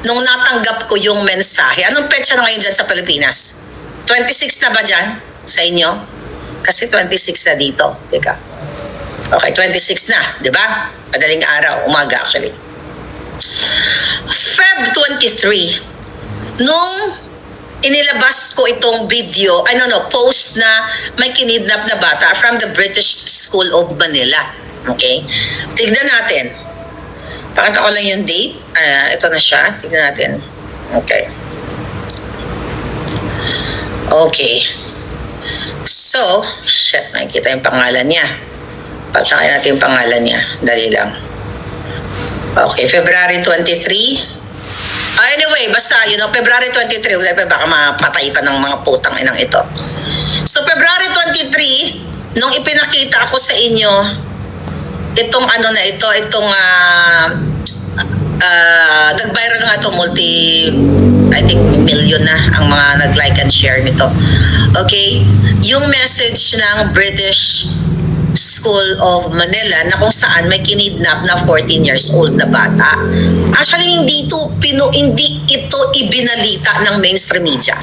nung natanggap ko yung mensahe. Anong petsa na ngayon dyan sa Pilipinas? 26 na ba dyan sa inyo? Kasi 26 na dito. Teka. Okay, 26 na, di ba? Madaling araw, umaga actually. Feb 23, nung inilabas ko itong video, post na may kinidnap na bata from the British School of Manila. Okay? Tignan natin. Pakita ko lang yung date. Ito na siya. Tignan natin. Okay. Okay. So, nakikita yung pangalan niya. Patakin natin yung pangalan niya. Dali lang. Okay, February 23. Anyway, basta, February 23, baka mapatay pa ng mga putang inang ito. So, February 23, nung ipinakita ako sa inyo, itong nag-viral nga ito, I think million na ang mga nag-like and share nito. Okay? Yung message ng British School of Manila na kung saan may kinidnap na 14 years old na bata. Actually, hindi ito ibinalita ng mainstream media.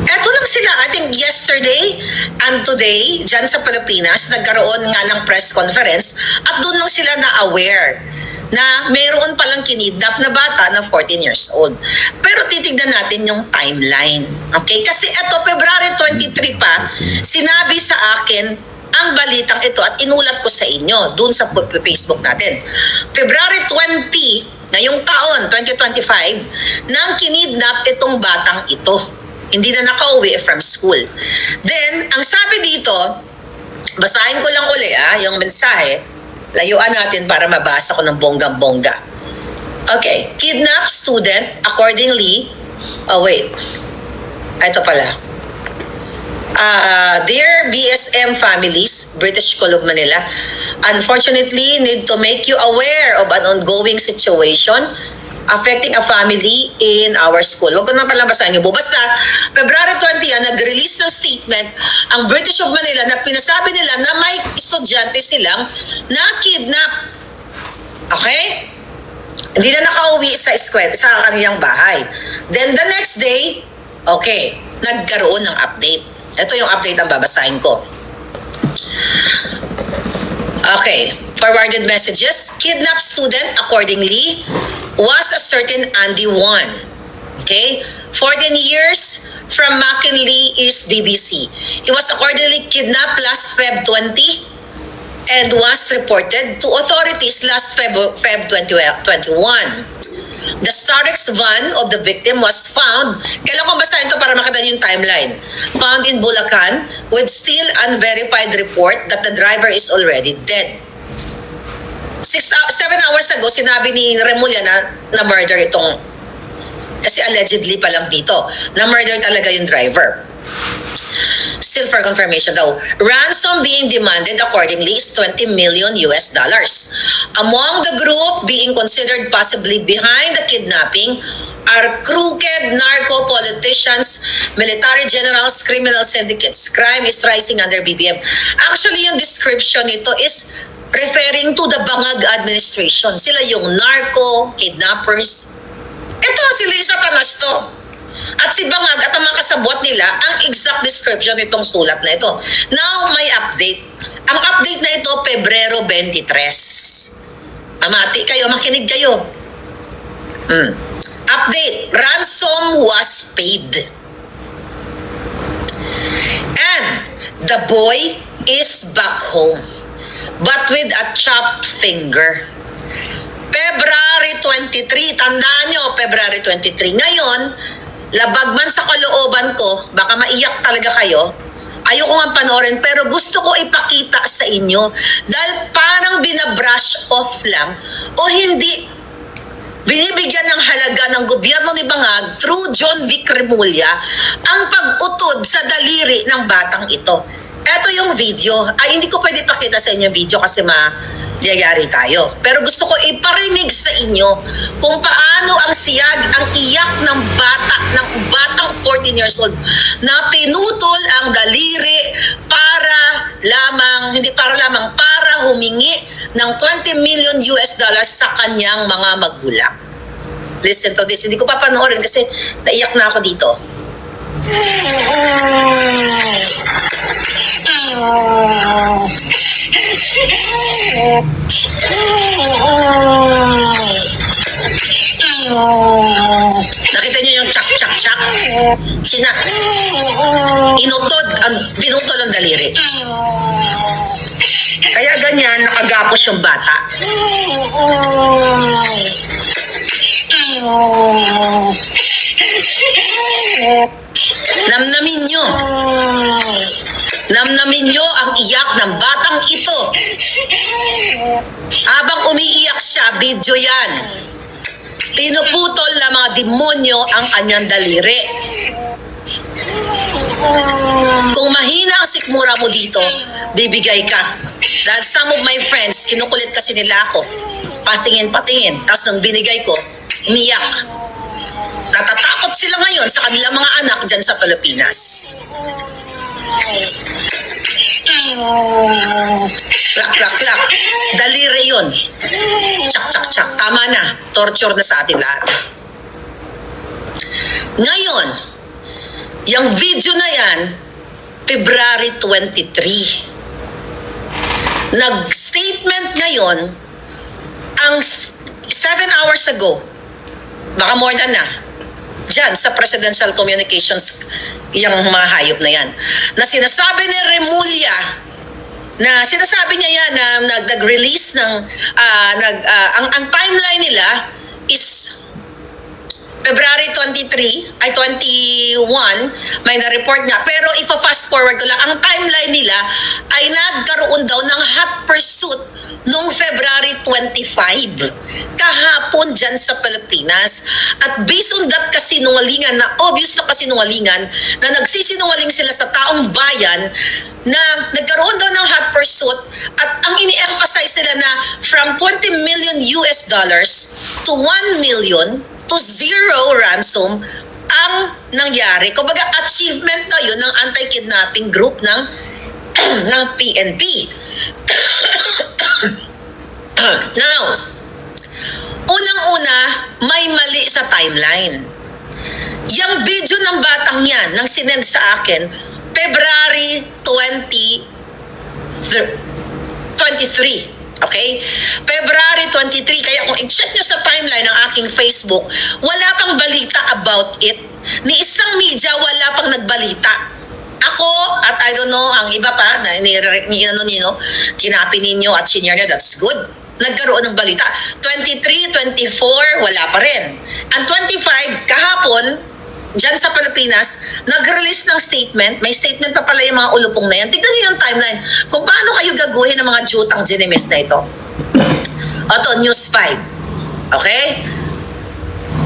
Eto lang sila, I think yesterday and today, dyan sa Pilipinas, nagkaroon nga ng press conference at doon lang sila na-aware na mayroon palang kinidnap na bata na 14 years old. Pero titignan natin yung timeline. Okay? Kasi eto, February 23 pa, sinabi sa akin ang balitang ito at inulat ko sa inyo doon sa Facebook natin. February 20, ngayong taon, 2025, nang kinidnap itong batang ito. Hindi na nakauwi from school. Then, ang sabi dito, basahin ko lang uli yung mensahe. Layuan natin para mabasa ko ng bonggang-bongga. Okay. Kidnapped student accordingly. Ito pala. Dear BSM families, British School of Manila, unfortunately need to make you aware of an ongoing situation affecting a family in our school. Huwag ko na pala basahin yung basta February 20 nag-release ng statement ang British of Manila na pinasabi nila na may estudyante silang na-kidnap. Okay? Hindi na nakauwi sa eskwela, sa kanilang bahay. Then the next day, okay, nagkaroon ng update. Ito yung update ang babasahin ko. Okay. Forwarded messages. Kidnapped student accordingly was a certain Andy 1. Okay. 14 years from McKinley East DBC. He was accordingly kidnapped last Feb 20 and was reported to authorities last Feb 21. The Starex van of the victim was found. Kailan ko basahin ito para makita niyo yung timeline. Found in Bulacan with still unverified report that the driver is already dead. 7 hours ago, sinabi ni Remulla na murder itong, kasi allegedly pa lang dito, na murder talaga yung driver. Still for confirmation daw. Ransom being demanded accordingly is $20 million. Among the group being considered possibly behind the kidnapping are crooked narco politicians, military generals, criminal syndicates. Crime is rising under BBM. Actually, yung description nito is referring to the Bangag administration. Sila yung narco, kidnappers. Ito, si Lisa Tanas to. At si Bangag at ang mga kasabwat nila ang exact description nitong sulat na ito. Now, may update. Ang update na ito, Pebrero 23. Amati kayo, makinig kayo. Update. Ransom was paid. And the boy is back home, but with a chopped finger. February 23. Tandaan nyo, February 23. Ngayon, labag man sa kalooban ko, baka maiyak talaga kayo. Ayoko nga panoorin, pero gusto ko ipakita sa inyo dahil parang binabrush off lang o hindi binibigyan ng halaga ng gobyerno ni Bangag through John Vic Remulla ang pag-utod sa daliri ng batang ito. Ito yung video. Hindi ko pwede pakita sa inyo yung video kasi yayari tayo. Pero gusto ko iparinig sa inyo kung paano ang siyag, ang iyak ng batang 14 years old na pinutol ang daliri para humingi ng 20 million US dollars sa kanyang mga magulang. Listen to this. Hindi ko pa panoorin kasi naiyak na ako dito. Nakita niyo yung chak chak chak? Binutol ang daliri. Kaya ganyan, nakagapos yung bata. Namnamin nyo. Namnamin nyo ang iyak ng batang ito. Habang umiiyak siya, video yan. Pinuputol ng mga demonyo ang kanyang daliri. Kung mahina ang sikmura mo dito, bibigay ka. Dahil some of my friends, kinukulit kasi nila ako. Patingin. Tapos nung binigay ko, umiyak. Natatakot sila ngayon sa kanilang mga anak dyan sa Pilipinas. Klak. Daliri yun. Tsak. Tama na. Torture na sa atin lahat. Ngayon, yung video na yan, February 23. Nag-statement ngayon, ang 7 hours ago, baka more than na, dyan sa Presidential Communications, yung mga hayop na yan, na sinasabi ni Remulla, na sinasabi niya yan na nag-release ng, ang timeline nila is February 21, may na-report nga. Pero ipa-fast forward ko lang, ang timeline nila ay nagkaroon daw ng hot pursuit noong February 25, kahapon dyan sa Pilipinas. At based on that kasinungalingan, na obvious na kasinungalingan, na nagsisinungaling sila sa taong bayan, na nagkaroon daw ng hot pursuit, at ang ini-emphasize sila na from 20 million US dollars to 1 million to zero ransom ang nangyari. Kumbaga, achievement na yun ng anti-kidnapping group ng PNP. Now, unang-una, may mali sa timeline. Yung video ng batang yan, nang sinend sa akin, February 23. Okay? February 23. Kaya kung i-check nyo sa timeline ng aking Facebook, wala pang balita about it. Ni isang media, wala pang nagbalita. Ako, at I don't know, ang iba pa, na kinapi ninyo at senior nyo, that's good. Nagkaroon ng balita. 23, 24, wala pa rin. Ang 25, kahapon, dyan sa Pilipinas, nag-release ng statement. May statement pa pala yung mga ulupong na yan. Tignan nyo yung timeline. Kung paano kayo gaguhin ng mga jutang ginimis na ito. Ito, News 5. Okay?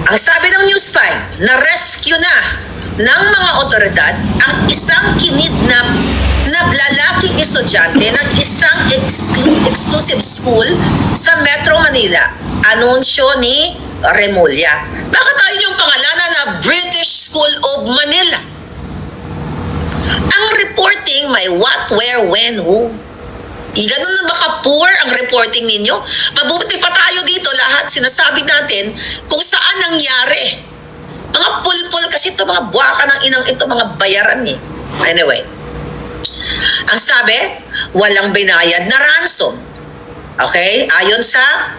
Ang sabi ng News 5, na-rescue na ng mga otoridad ang isang kinidnap na lalaking estudyante ng isang exclusive school sa Metro Manila. Anunsyo ni Remulla. Bakit tayo yung pangalanan na British School of Manila? Ang reporting may what, where, when, who. Ganun na baka poor ang reporting ninyo? Mabuti pa tayo dito, lahat sinasabi natin kung saan nangyari. Mga pulpul kasi ito, mga buwaka ng inang ito, mga bayaran eh. Anyway, ang sabi, walang binayad na ransom. Okay? Ayon sa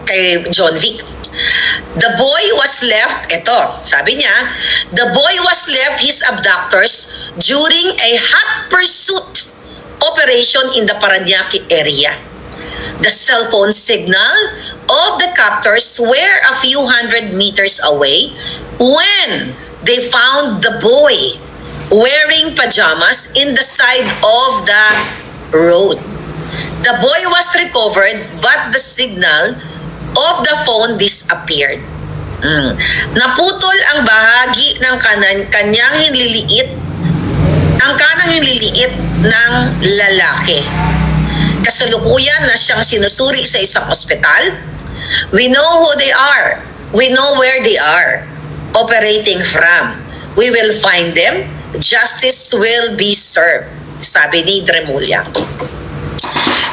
kay John Vic. The boy was left, sabi niya, the boy was left his abductors during a hot pursuit operation in the Parañaque area. The cell phone signal of the captors were a few hundred meters away when they found the boy wearing pajamas in the side of the road. The boy was recovered, but the signal of the phone disappeared. Naputol ang bahagi ng kanyang hinliliit, ang kanang hinliliit ng lalaki. Kasalukuyan na siyang sinusuri sa isang ospital. We know who they are. We know where they are operating from. We will find them. Justice will be served. Sabi ni Remulla.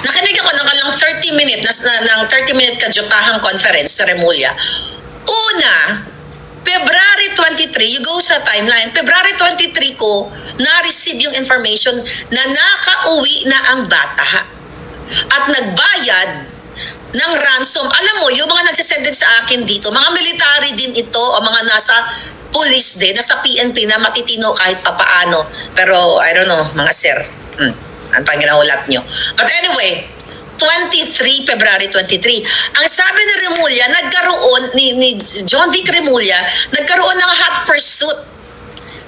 Nakinig ako ng kalang 30-minute kadyotahang conference sa Remulla. Una, February 23, you go sa timeline, February 23 ko na-receive yung information na nakauwi na ang bata at nagbayad ng ransom. Alam mo, yung mga nagsisend din sa akin dito, mga military din ito o mga nasa police din, nasa PNP na matitino kahit papaano. Pero, I don't know, mga sir, ang panginahulat nyo. But anyway, February 23. Ang sabi ni Remulla, nagkaroon, ni John Vic Remulla, nagkaroon ng hot pursuit.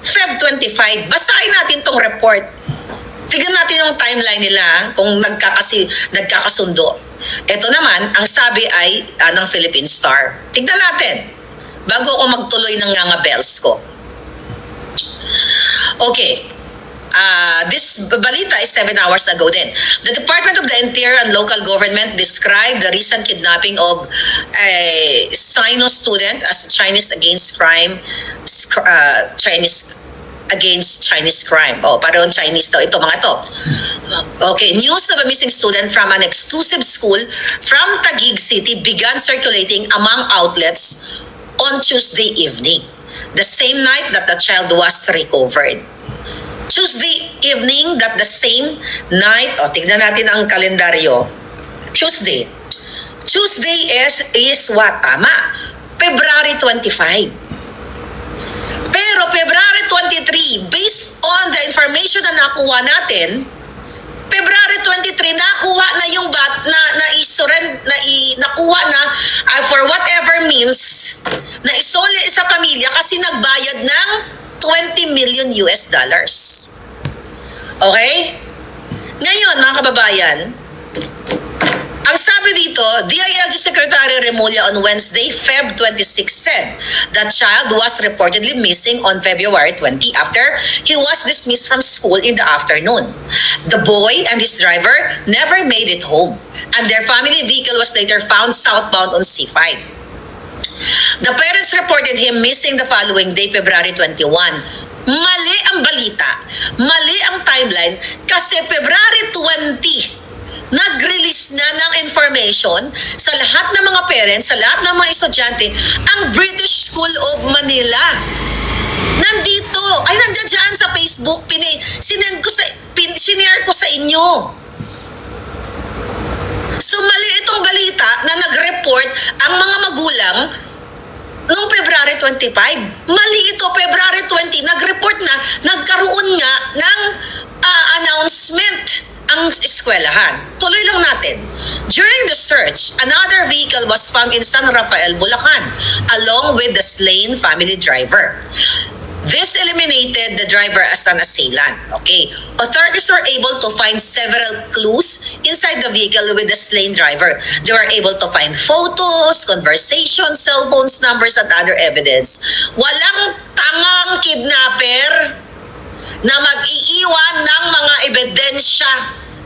Feb 25. Basahin natin tong report. Tignan natin yung timeline nila kung nagkakasundo. Ito naman, ang sabi ay ng Philippine Star. Tignan natin. Bago ako magtuloy ng nga bells ko. Okay. This balita is 7 hours ago din. The Department of the Interior and Local Government described the recent kidnapping of a Sino student as Chinese against crime, Chinese against Chinese crime. Oh, parehong Chinese daw ito mga to. Okay, news of a missing student from an exclusive school from Taguig City began circulating among outlets on Tuesday evening, the same night that the child was recovered. Tuesday evening, that the same night, tignan natin ang kalendaryo. Tuesday is what? Tama. February 25. Pero February 23, based on the information na nakuha natin, February 23, nakuha na yung nakuha na for whatever means, na isole sa pamilya kasi nagbayad ng $20 million. Okay? Ngayon, mga kababayan, ang sabi dito, DILG Secretary Remulla on Wednesday, Feb 26 said that child was reportedly missing on February 20 after he was dismissed from school in the afternoon. The boy and his driver never made it home, and their family vehicle was later found southbound on C5. The parents reported him missing the following day, February 21. Mali ang balita, mali ang timeline kasi February 20, nag-release na ng information sa lahat ng mga parents, sa lahat ng mga estudyante, ang British School of Manila. Nandito, nandiyan dyan sa Facebook, sinare ko sa inyo. So mali itong balita na nag-report ang mga magulang noong February 25. Mali ito, February 20, nag-report na, nagkaroon nga ng announcement ang eskwelahan. Tuloy lang natin. During the search, another vehicle was found in San Rafael, Bulacan, along with the slain family driver. This eliminated the driver as an assailant. Okay. Authorities were able to find several clues inside the vehicle with the slain driver. They were able to find photos, conversations, cell phones, numbers, and other evidence. Walang tangang kidnapper na mag-iiwan ng mga ebidensya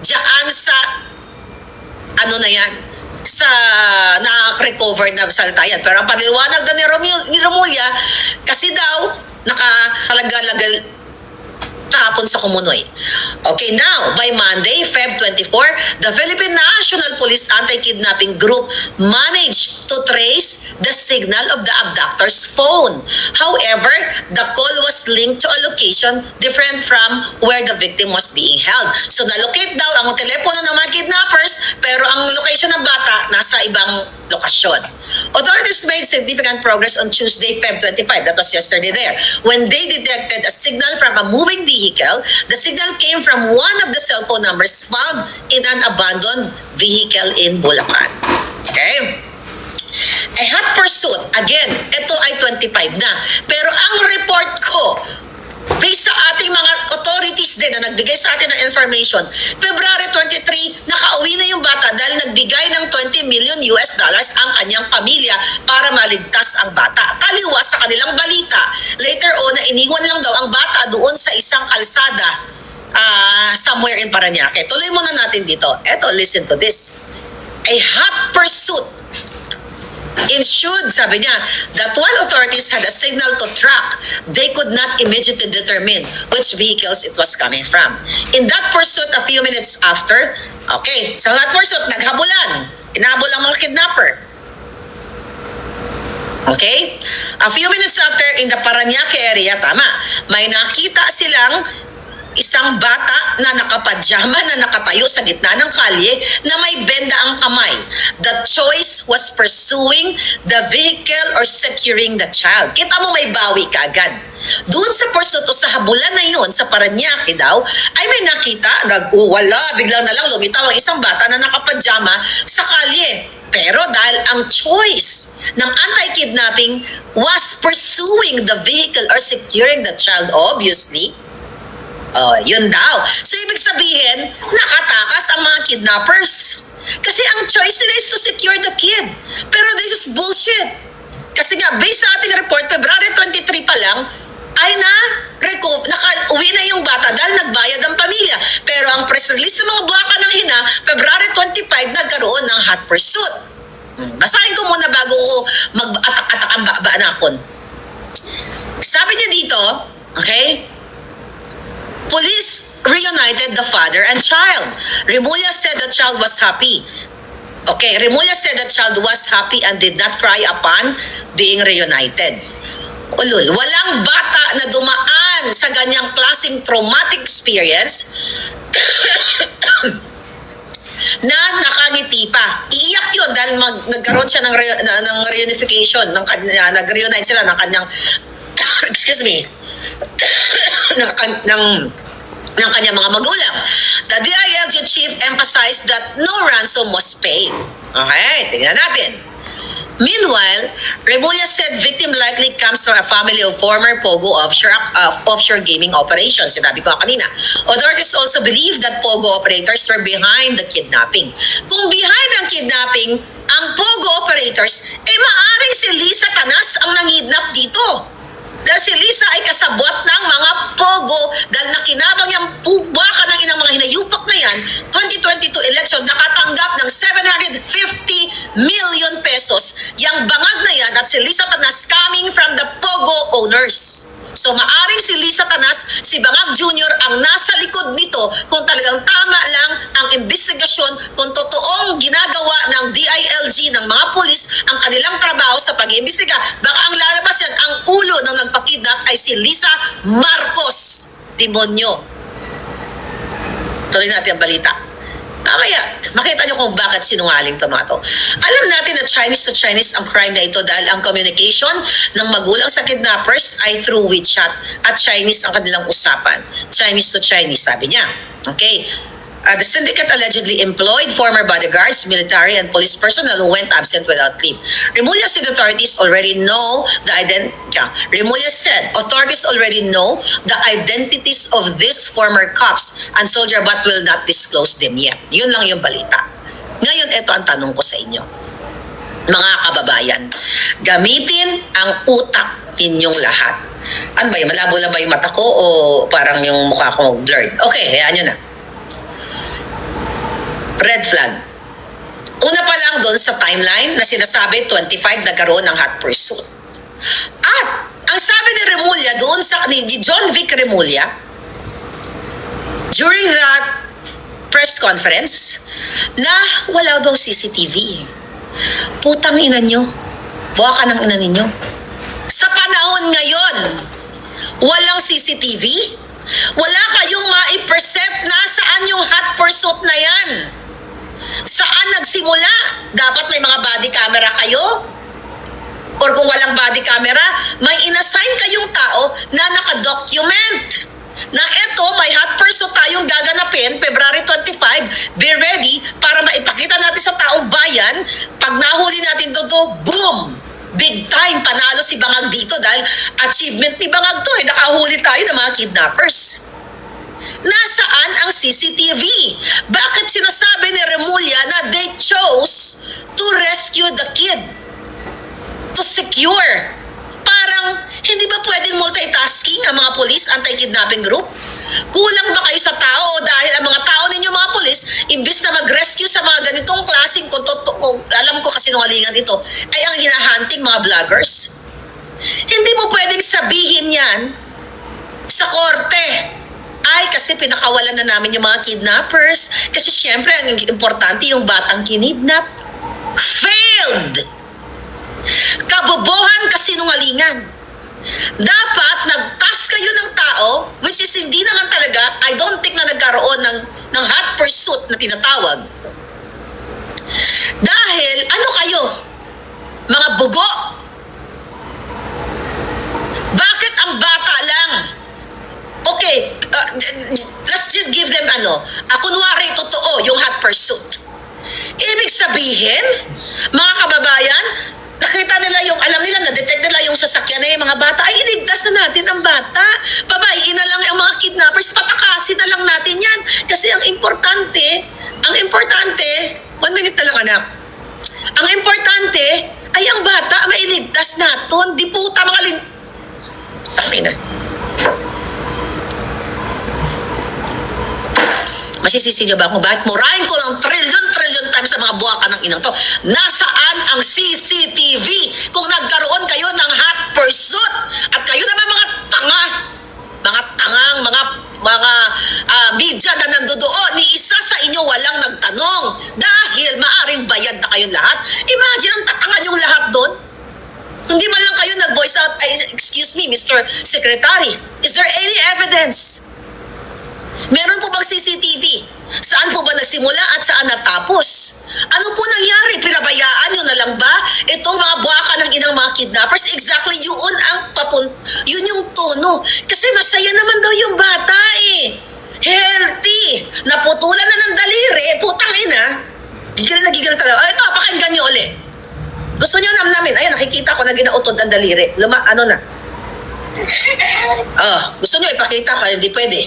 diyan sa sa na-recover na salita yan. Pero ang paliwanag na ni Remulla, kasi daw nakalagal tapon sa Kumunoy. Okay, now, by Monday, Feb 24, the Philippine National Police Anti-Kidnapping Group managed to trace the signal of the abductor's phone. However, the call was linked to a location different from where the victim was being held. So, na-locate daw ang telepono ng mga kidnappers, pero ang location ng bata nasa ibang lokasyon. Authorities made significant progress on Tuesday, Feb 25, that was yesterday there, when they detected a signal from a moving vehicle. The signal came from one of the cell phone numbers found in an abandoned vehicle in Bulacan. Okay? A hot pursuit, again, ito ay 25 na. Pero ang report ko, based sa ating mga authorities din na nagbigay sa atin ng information, February 23, nakauwi na yung bata dahil nagbigay ng $20 million ang kanyang pamilya para maligtas ang bata. Taliwas sa kanilang balita. Later on, iniwan lang daw ang bata doon sa isang kalsada somewhere in Parañaque. Tuloy muna natin dito. Eto, listen to this. A hot pursuit. Ensued, sabi niya, that while authorities had a signal to track, they could not immediately determine which vehicles it was coming from. In that pursuit, a few minutes after, okay, sa that pursuit, naghabulan. Inahabol ang mga kidnapper. Okay? A few minutes after, in the Parañaque area, tama, may nakita silang isang bata na nakapadyama na nakatayo sa gitna ng kalye na may benda ang kamay. The choice was pursuing the vehicle or securing the child. Kita mo may bawi ka agad. Doon sa pursuit o sa habulan na yun, sa Parañaque daw, ay may nakita, nag-uwala, biglang na lang lumitaw ang isang bata na nakapadyama sa kalye. Pero dahil ang choice ng anti-kidnapping was pursuing the vehicle or securing the child, obviously, yun daw. So, ibig sabihin, nakatakas ang mga kidnappers. Kasi ang choice nila is to secure the kid. Pero this is bullshit. Kasi nga, based sa ating report, February 23 pa lang, ay naka-uwi na yung bata dahil nagbayad ang pamilya. Pero ang press release ng mga baka ng ina, February 25, nagkaroon ng hot pursuit. Basahin ko muna bago mag-atak-atak ang baanakon. Sabi niya dito, okay, police reunited the father and child. Remulla said the child was happy. Okay, Remulla said the child was happy and did not cry upon being reunited. Ulul, walang bata na dumaan sa ganyang klaseng traumatic experience na nakangiti pa. Iiyak yun dahil nagkaroon siya ng reunification, nag-reunite sila ng kanyang excuse me, ng kanyang mga magulang. The DILG chief emphasized that no ransom was paid. Okay, tingnan natin. Meanwhile, Remulla said victim likely comes from a family of former Pogo offshore gaming operations. Sinabi ko kanina. Authorities also believe that Pogo operators were behind the kidnapping. Kung behind ang kidnapping, ang Pogo operators, maaring si Lisa Tanas ang nangidnap dito. Dahil si Lisa ay kasabwat ng mga Pogo dahil nakinabang yung baka ng inang mga hinayupak na yan, 2022 election, nakatanggap ng 750 million pesos. Yang bangag na yan at si Lisa Tanas coming from the Pogo owners. So maaring si Lisa Tanas, si Bangag Jr. ang nasa likod nito kung talagang tama lang ang investigasyon, kung totoong ginagawa ng DILG, ng mga pulis, ang kanilang trabaho sa pag-iimbestiga. Baka ang lalabas yan, ang ulo ng nagpakidnap ay si Lisa Marcos. Demonyo. Tuloy natin ang balita. Mamaya, makita nyo kung bakit sinungaling tomato. Alam natin na Chinese to Chinese ang crime na ito dahil ang communication ng magulang sa kidnappers ay through WeChat at Chinese ang kanilang usapan. Chinese to Chinese, sabi niya. Okay. The syndicate allegedly employed former bodyguards, military, and police personnel who went absent without leave. Remulla said authorities already know Remulla said authorities already know the identities of these former cops and soldier but will not disclose them yet. Yun lang yung balita. Ngayon, ito ang tanong ko sa inyo. Mga kababayan, gamitin ang utak ninyong lahat. Ano ba yun? Malabo lang ba yung mata ko o parang yung mukha ko blurred? Okay, hayaan nyo na. Red flag. Una pa lang doon sa timeline na sinasabi 25 nagkaroon ng hot pursuit. At ang sabi ni Remulla doon ni John Vic Remulla during that press conference na wala daw CCTV. Putang ina nyo. Buha ka ng ina ninyo. Sa panahon ngayon, walang CCTV? Wala kayong ma-percept na saan yung hot pursuit na yan? Saan nagsimula? Dapat may mga body camera kayo? Or kung walang body camera, may inassign kayong tao na nakadocument na eto, may hot pursuit tayong gaganapin February 25, be ready para maipakita natin sa taong bayan. Pag nahuli natin to, boom! Big time, panalo si Bangag dito dahil achievement ni Bangag to, nakahuli tayo ng mga kidnappers. Nasaan ang CCTV? Bakit sinasabi ni Remulla na they chose to rescue the kid? To secure? Parang hindi ba pwedeng multitasking ang mga police anti-kidnapping group? Kulang ba kayo sa tao dahil ang mga tao ninyo mga pulis, imbis na mag-rescue sa mga ganitong klaseng alam ko kasinungalingan ito, ay ang hinahunting mga vloggers? Hindi mo pwedeng sabihin yan sa korte. Ay, kasi pinakawalan na namin yung mga kidnappers. Kasi syempre, ang importante yung batang kinidnap. Failed! Kabobohan, kasinungalingan. Dapat nag-task kayo ng tao, which is hindi naman talaga, I don't think na nagkaroon ng hot pursuit na tinatawag. Dahil, ano kayo? Mga bugo? Bakit ang bata lang? Okay, let's just give them kunwari totoo yung hot pursuit. Ibig sabihin, mga kababayan, nakita nila alam nila, na-detect nila yung sasakyan na yung mga bata, ay iligtas na natin ang bata. Pabayin na lang ang mga kidnappers, patakasin na lang natin yan. Kasi ang importante, 1 minute na lang anak, ang importante ay ang bata, mailigtas natin. Di puta mga Tangina. Masisisi niyo ba kung bakit murahin ko ng trillion times sa mga buwakan ng inang to? Nasaan ang CCTV kung nagkaroon kayo ng hot pursuit? At kayo naman mga tangang, mga media na nandoon, ni isa sa inyo walang nagtanong dahil maaring bayad na kayong lahat. Imagine ang tatangan yung lahat doon. Hindi man lang kayo nag-voice out, excuse me, Mr. Secretary, is there any evidence? Meron po bang CCTV? Saan po ba nagsimula at saan natapos? Ano po nangyari? Pinabayaan nyo na lang ba itong mga buwaka ng inang mga kidnappers? Exactly yun yung tono. Kasi masaya naman daw yung bata eh. Healthy. Naputulan na ng daliri. Putang ina. Gigil talaga. Ito, pakinggan nyo ulit. Gusto nyo namin. Ayan, nakikita ko na ginautod ang daliri. Gusto nyo ipakita ka, hindi pwede.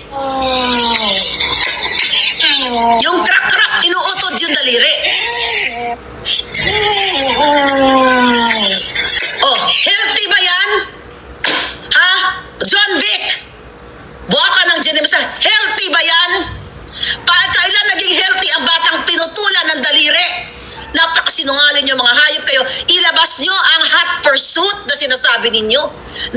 Yung crack, inuutod yung daliri. Healthy ba yan? Ha? John Vic, buha ka ng Genesis. Healthy ba yan? Kailan naging healthy ang batang pinutulan ng daliri? Napakasinungaling nyo, mga hayop kayo. Ilabas nyo ang hot pursuit na sinasabi ninyo.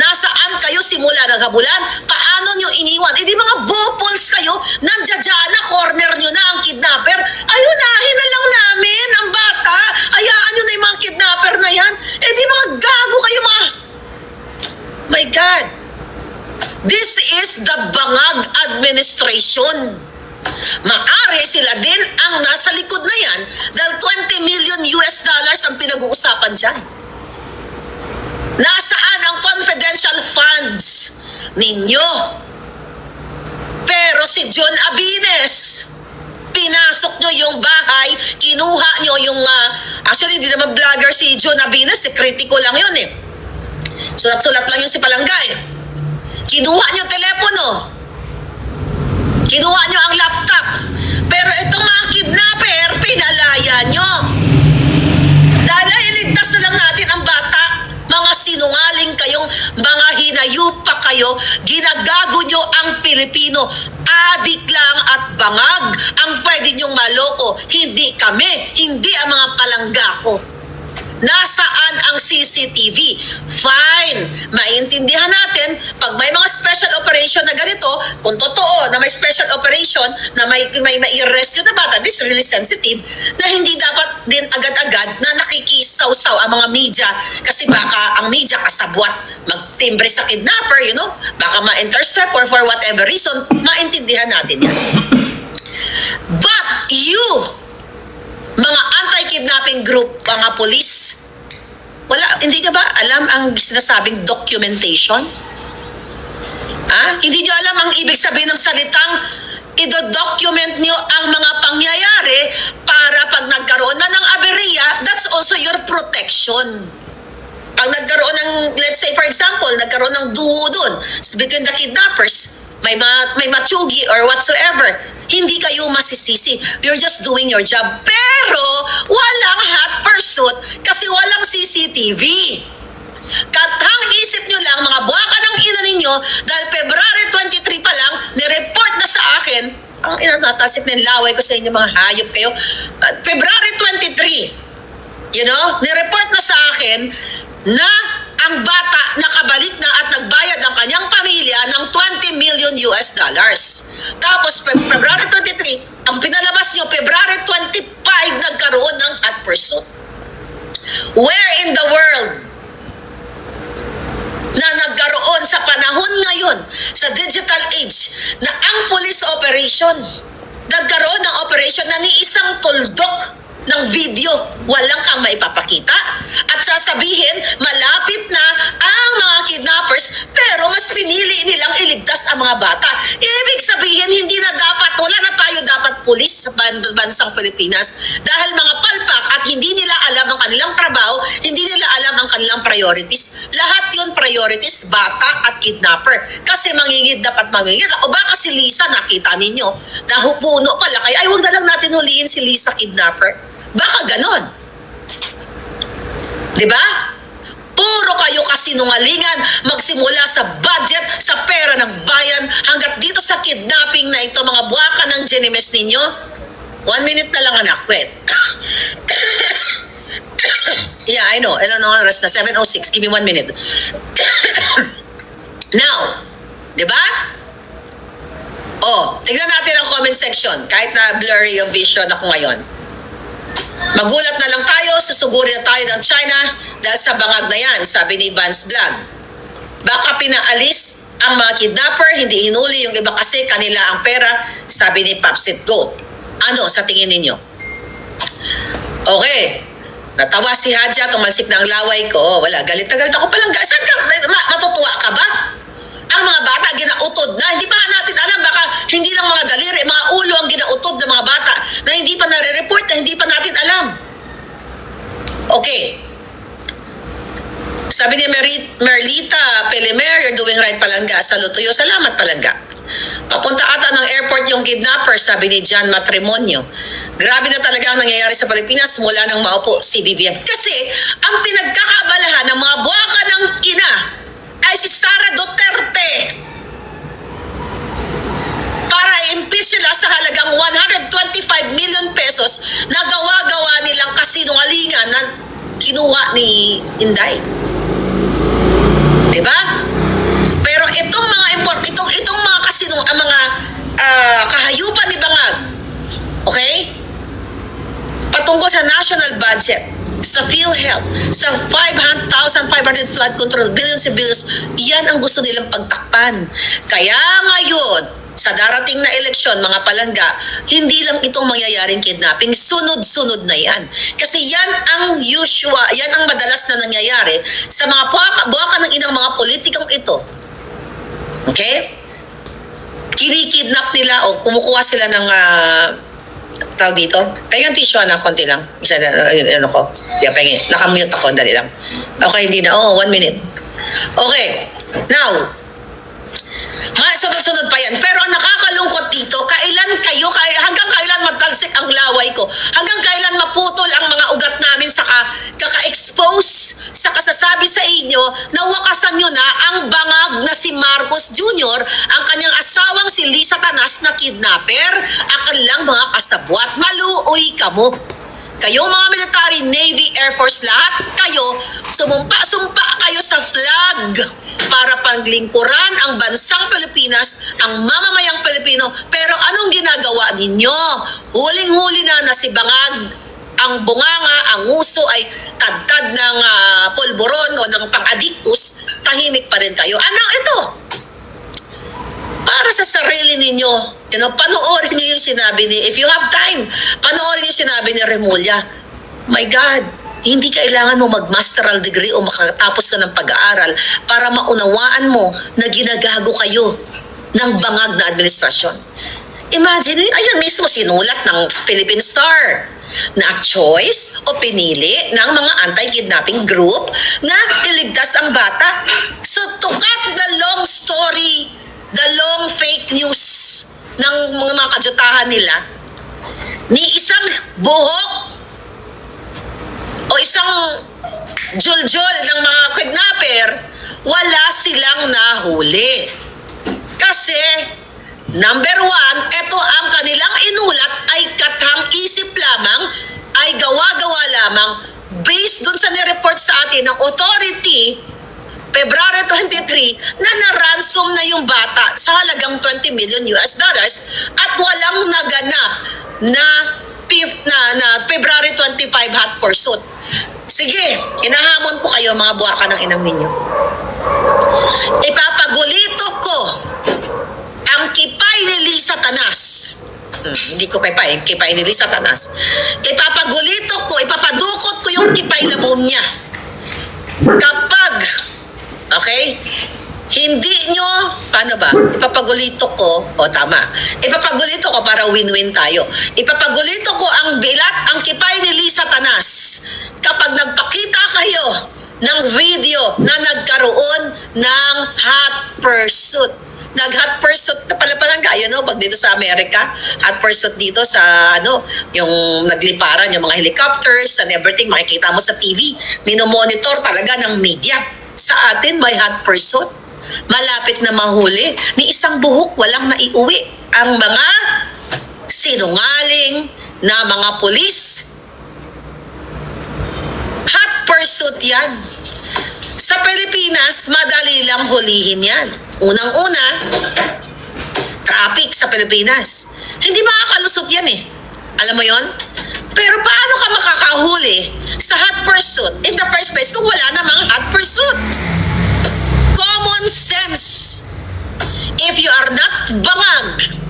Nasaan kayo simula ng habulan? Paano nyo iniwan? Di mga bupols kayo, nandiyan na, corner nyo na ang kidnapper. Ayunahin na lang namin ang bata. Hayaan nyo na yung mga kidnapper na yan. Di mga gago kayo, mga... My God. This is the bangag administration. Maari sila din ang nasa likod na yan dahil $20 million ang pinag-uusapan dyan. Nasaan ang confidential funds ninyo? Pero si John Abines, pinasok nyo yung bahay, kinuha nyo yung... actually, hindi naman vlogger si John Abines, kritiko lang yun eh. Sulat-sulat lang yun si Palangay. Kinuha nyo telepono. Kinuha nyo ang laptop. Pero itong mga kidnapper, pinalaya nyo. Dahil iligtas na lang natin ang bata. Mga sinungaling kayong, mga hinayupa kayo, ginagago nyo ang Pilipino. Adik lang at bangag ang pwede nyong maloko. Hindi kami, hindi ang mga palangga ko. Nasaan ang CCTV? Fine. Maintindihan natin, pag may mga special operation na ganito, kung totoo na may special operation na may rescue na bata, this is really sensitive, na hindi dapat din agad-agad na nakikisaw-saw ang mga media kasi baka ang media kasabwat magtimbre sa kidnapper, baka ma-intercept or for whatever reason, maintindihan natin yan. But you, mga anti-kidnapping group, mga police, hindi nyo ba alam ang sinasabing documentation? Hindi nyo alam ang ibig sabihin ng salitang ido-document nyo ang mga pangyayari para pag nagkaroon na ng aberya, that's also your protection. Pag nagkaroon ng, let's say for example, nagkaroon ng duo dun between the kidnappers, may matsugi or whatsoever, hindi kayo masisisi. You're just doing your job. Pero walang hot pursuit kasi walang CCTV. Katang isip nyo lang, mga buwaka ng ina ninyo, dahil February 23 pa lang, nireport na sa akin, ang inatatasik ng laway ko sa inyo, mga hayop kayo. February 23, nireport na sa akin na ang bata nakabalik na at nagbayad ang kanyang pamilya ng 20 million US dollars. Tapos, February 23, ang pinalabas nyo, February 25, nagkaroon ng hot pursuit. Where in the world na nagkaroon sa panahon ngayon sa digital age na ang police operation nagkaroon ng operation na ni isang tuldok ng video, walang kang maipapakita at sasabihin malapit na ang mga kidnappers pero mas pinili nilang iligtas ang mga bata. Ibig sabihin hindi na dapat, wala na tayo dapat pulis sa bansang Pilipinas dahil mga palpak at hindi nila alam ang kanilang trabaho, hindi nila alam ang kanilang priorities. Lahat yun priorities, bata at kidnapper. Kasi mangingid dapat mangingid. O baka si Lisa nakita ninyo, nahupuno pala kayo, ay wag na lang natin huliin si Lisa kidnapper. Baka ganon. Diba? Puro kayo kasinungalingan magsimula sa budget, sa pera ng bayan, hanggat dito sa kidnapping na ito, mga buwaka ng Genimes ninyo. 1 minute na lang anak, wait. Yeah, I know. Ilan ang oras na? 7:06. Give me 1 minute. Now, diba? Oh, tignan natin ang comment section. Kahit na blurry yung vision ako ngayon. Magulat na lang tayo, susugurin na tayo ng China dahil sa bangag na yan, sabi ni Vance Vlog. Baka pinaalis ang mga kidnapper, hindi hinuli yung iba kasi kanila ang pera, sabi ni Papsit Goat. Ano sa tingin ninyo? Okay. Natawa si Hadja, tumalsik na ang laway ko. Wala, galit na galit ako palang. Saan ka? Matutuwa ka ba? Ang mga bata ginautod na, hindi pa natin alam, baka hindi lang mga daliri, mga ulo ang ginautod ng mga bata na hindi pa nare-report, na hindi pa natin alam. Okay. Sabi ni Merlita Pelemer, you're doing right Palangga. Saludo tuyo. Salamat Palangga. Papunta ata ng airport yung kidnapper, sabi ni John Matrimonio. Grabe na talaga ang nangyayari sa Pilipinas mula nang maupo si Vivian. Kasi ang pinagkakabalahan ng mga buwaka ng ina ay si Sara Duterte para i-impeach sila sa halagang 125 million pesos na gawa-gawa nilang kasinungalingan na kinuha ni Inday. Diba? Pero itong mga itong mga kahayupan ni Bangag, okay? Patungkol sa national budget, sa PhilHealth, sa 500,500 flood control, billions and billions, yan ang gusto nilang pagtakpan. Kaya ngayon, sa darating na eleksyon, mga palangga, hindi lang itong mangyayaring kidnapping, sunod-sunod na yan. Kasi yan ang usual, yan ang madalas na nangyayari sa mga buwaka ng inang mga politikong ito. Okay? Kinikidnap nila o kumukuha sila ng tawag dito. Pengang tissue na, konti lang. Isa na, ano ko. Yeah, pengi. Nakamute ako, dali lang. Okay, hindi na. 1 minute. Okay. Now, sunod-sunod pa yan. Pero ang nakakalungkot dito, hanggang kailan magtalsik ang laway ko? Hanggang kailan maputol ang mga ugat namin sa kaka-expose sa kasasabi sa inyo na wakasan nyo na ang bangag na si Marcos Jr., ang kanyang asawang si Lisa Tanas na kidnapper, akan lang mga kasabwat. Maluoy ka mo. Kayo mga military, Navy, Air Force, lahat kayo, sumpa kayo sa flag para paglingkuran ang bansang Pilipinas, ang mamamayang Pilipino. Pero anong ginagawa ninyo? Huling-huli na si Bangag, ang bunganga, ang uso ay tadtad ng pulburon o ng pang-adictus, tahimik pa rin kayo. Ano ito? Para sa sarili ninyo, panoorin niyo yung sinabi if you have time, panoorin niyo yung sinabi ni Remulla. My God, hindi kailangan mo mag-masteral degree o makatapos ka ng pag-aaral para maunawaan mo na ginagago kayo ng bangag na administrasyon. Imagine, ayan mismo sinulat ng Philippine Star na choice o pinili ng mga anti-kidnapping group na iligtas ang bata. So to cut the long story, the long fake news ng mga kadyutahan nila, ni isang buhok o isang juljol ng mga kidnapper, wala silang nahuli. Kasi, number one, ito ang kanilang inulat ay katang-isip lamang, ay gawa-gawa lamang based dun sa nireport sa atin ng authority February 23 na na-ransom na yung bata sa halagang 20 million US dollars at walang naganap na February 25 hot pursuit. Sige, hinahamon ko kayo mga buwaka ng inang ninyo. Ipapagulito ko ang kipay ni Lisa Tanas. Hindi ko kipay ni Lisa Tanas. Ipapagulito ko, ipapadukot ko yung kipay na boom niya. Kapag, okay, hindi nyo, paano ba? Ipapagulito ko, tama. Ipapagulito ko para win-win tayo. Ipapagulito ko ang bilat, ang kipay ni Lisa Tanas. Kapag nagpakita kayo ng video na nagkaroon ng hot pursuit. Nag-hot pursuit na pala kayo, no? Pag dito sa Amerika, hot pursuit dito sa, yung nagliparan, yung mga helicopters and everything, makikita mo sa TV. Minomonitor talaga ng media. Sa atin, may hot pursuit. Malapit na mahuli. Ni isang buhok, walang naiuwi. Ang mga sinungaling na mga pulis. Hot pursuit yan. Sa Pilipinas, madali lang hulihin yan. Unang-una, traffic sa Pilipinas. Hindi makakalusot yan eh. Alam mo yon? Pero paano ka makakahuli sa hot pursuit in the first place kung wala namang hot pursuit? Common sense. If you are not bangag,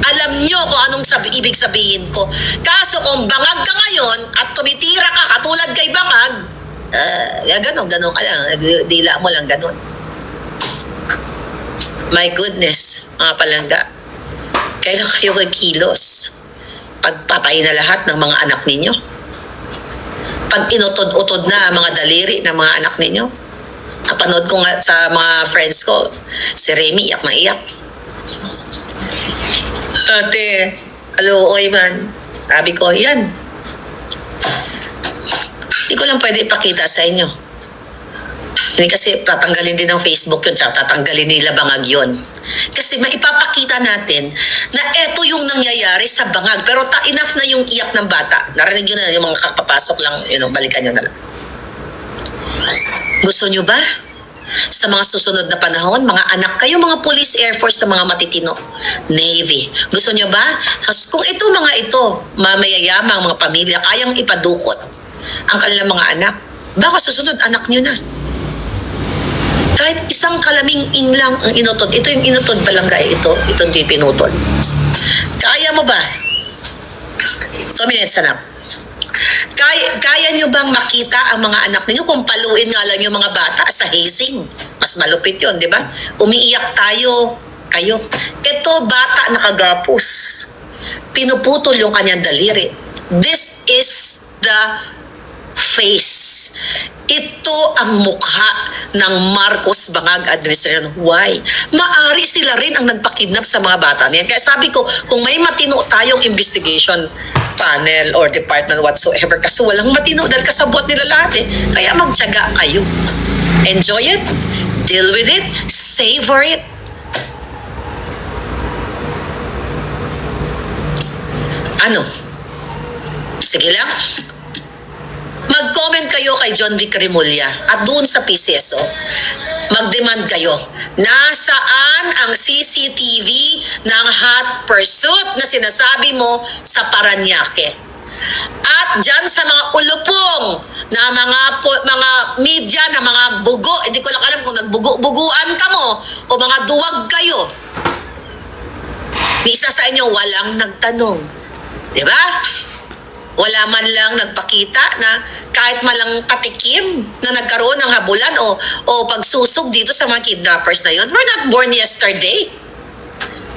alam nyo kung anong ibig sabihin ko. Kaso kung bangag ka ngayon at tumitira ka katulad kay bangag, ganon ka lang. Dila mo lang ganon. My goodness, mga palangga. Kailan kayo kilos? Pagpatay na lahat ng mga anak ninyo? Pag inutod-utod na mga daliri ng mga anak ninyo? Napanood ko nga sa mga friends ko, si Remy iyak na iyak. Ate, kaluoy man. Sabi ko, yan. Hindi ko lang pwede ipakita sa inyo. Hindi kasi tatanggalin din ng Facebook yun, tsaka tatanggalin nila bangag yun. Kasi maipapakita natin na eto yung nangyayari sa bangag. Pero enough na yung iyak ng bata. Narinig yun na yung mga kakapasok lang, balikan nyo na lang. Gusto nyo ba? Sa mga susunod na panahon, mga anak kayo, mga police, air force, sa mga matitino, Navy. Gusto nyo ba? Kung ito mga ito, mamayayamang mga pamilya, kayang ipadukot ang kanilang mga anak, baka susunod anak nyo na. Kahit isang kalaming lang ang inutod. Ito yung inutod palangga. Ito yung pinutol. Kaya mo ba? 2 minutes na. Kaya nyo bang makita ang mga anak ninyo kung paluin nga lang yung mga bata sa hazing? Mas malupit yun, di ba? Umiiyak kayo. Ito, bata nakagapos. Pinuputol yung kanyang daliri. This is the face. Ito ang mukha ng Marcos Bangag administration. Why? Maari sila rin ang nagpakidnap sa mga bata niyan. Kaya sabi ko, kung may matino tayong investigation panel or department whatsoever, kasi walang matino dahil kasabot nila lahat eh. Kaya magtiyaga kayo. Enjoy it. Deal with it. Savor it. Ano? Sige lang. Mag-comment kayo kay John Vic Remulla at doon sa PCSO. Mag-demand kayo. Nasaan ang CCTV ng hot pursuit na sinasabi mo sa Paranaque? At dyan sa mga ulupong na mga media na mga bugo, hindi ko lang alam kung nagbuguan ka mo o mga duwag kayo. Ni isa sa inyo walang nagtanong. Diba? Wala man lang nagpakita na kahit malang patikim na nagkaroon ng habulan o pagsusog dito sa mga kidnappers na yun. We're not born yesterday.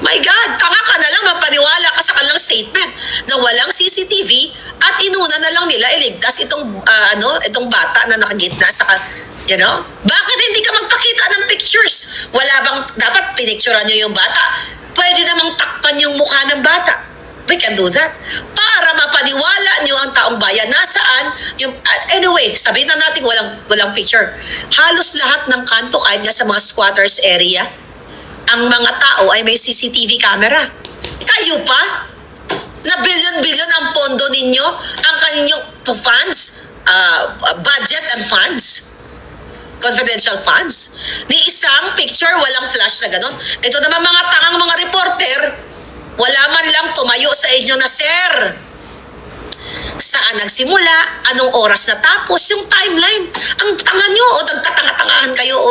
My God, tanga ka na lang, mapaniwala ka sa kanilang statement na walang CCTV at inuna na lang nila iligtas itong bata na nakagitna sa Bakit hindi ka magpakita ng pictures? Wala bang dapat pinicturean nyo yung bata? Pwede namang takpan yung mukha ng bata. We can do that. Para mapaniwala nyo ang taong bayan. Nasaan yung anyway, sabihin na natin walang picture. Halos lahat ng kanto, kahit nga sa mga squatters area, ang mga tao ay may CCTV camera. Kayo pa na bilyon-bilyon ang pondo ninyo, ang kaninyong funds, budget and funds, confidential funds. Ni isang picture, walang flash na ganon. Ito naman mga tangang mga reporter, wala man lang tumayo sa inyo na, sir, saan nagsimula, anong oras natapos, yung timeline. Ang tanga nyo, o nagtatanga-tangahan kayo, o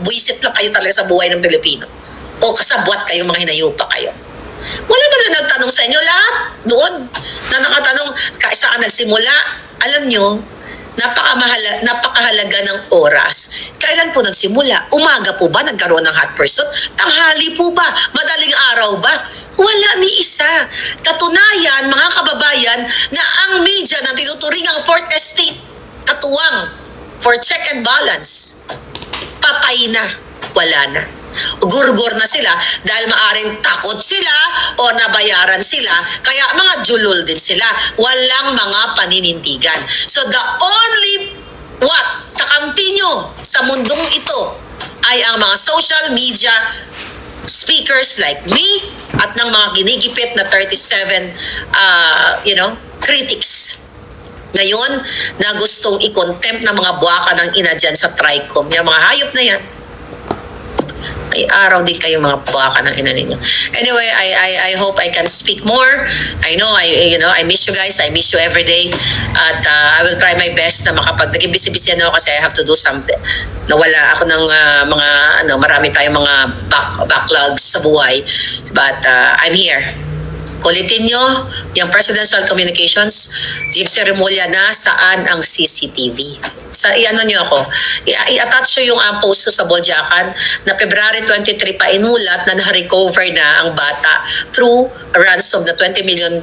buisit lang kayo talaga sa buhay ng Pilipino. O kasabwat kayo, mga hinayupa kayo. Wala man lang nagtanong sa inyo, lahat doon na nakatanong, saan nagsimula. Alam nyo, napakahalaga ng oras. Kailan po nagsimula? Umaga po ba nagkaroon ng hot pursuit? Tanghali po ba? Madaling araw ba? Wala ni isa. Katunayan, mga kababayan, na ang media na tinuturing ang Fourth Estate katuwang for check and balance, patay na. Wala na. Gurgur na sila dahil maaring takot sila o nabayaran sila, kaya mga julol din sila, walang mga paninindigan. So the only kakampi nyo sa mundong ito ay ang mga social media speakers like me at ng mga ginigipit na 37 critics ngayon na gustong i-contempt ng mga buwaka ng ina dyan sa TRICOM. Yung mga hayop na yan, ay araw din kayo mga buwaka ng ina ninyo. Anyway, I hope I can speak more. I know, I miss you guys. I miss you every day. At I will try my best na naging busy-busy ako kasi I have to do something. Nawala ako ng marami tayong mga backlogs sa buhay. But I'm here. Kulitin nyo yung Presidential Communications, Gypsy Remulla, na saan ang CCTV. I-ano nyo ako, i-attach nyo yung post sa Boljakan na February 23 pa inulat na na-recover na ang bata through a ransom na $20 million.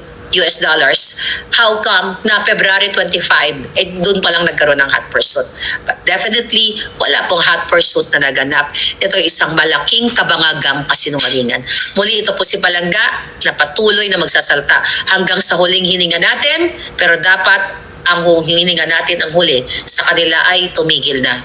How come na February 25, doon pa lang nagkaroon ng hot pursuit? But definitely, wala pong hot pursuit na naganap. Ito ay isang malaking kabangagang kasinungalingan. Muli, ito po si Palangga na patuloy na magsasalta hanggang sa huling hininga natin, pero dapat ang hininga natin ang huli sa kanila ay tumigil na.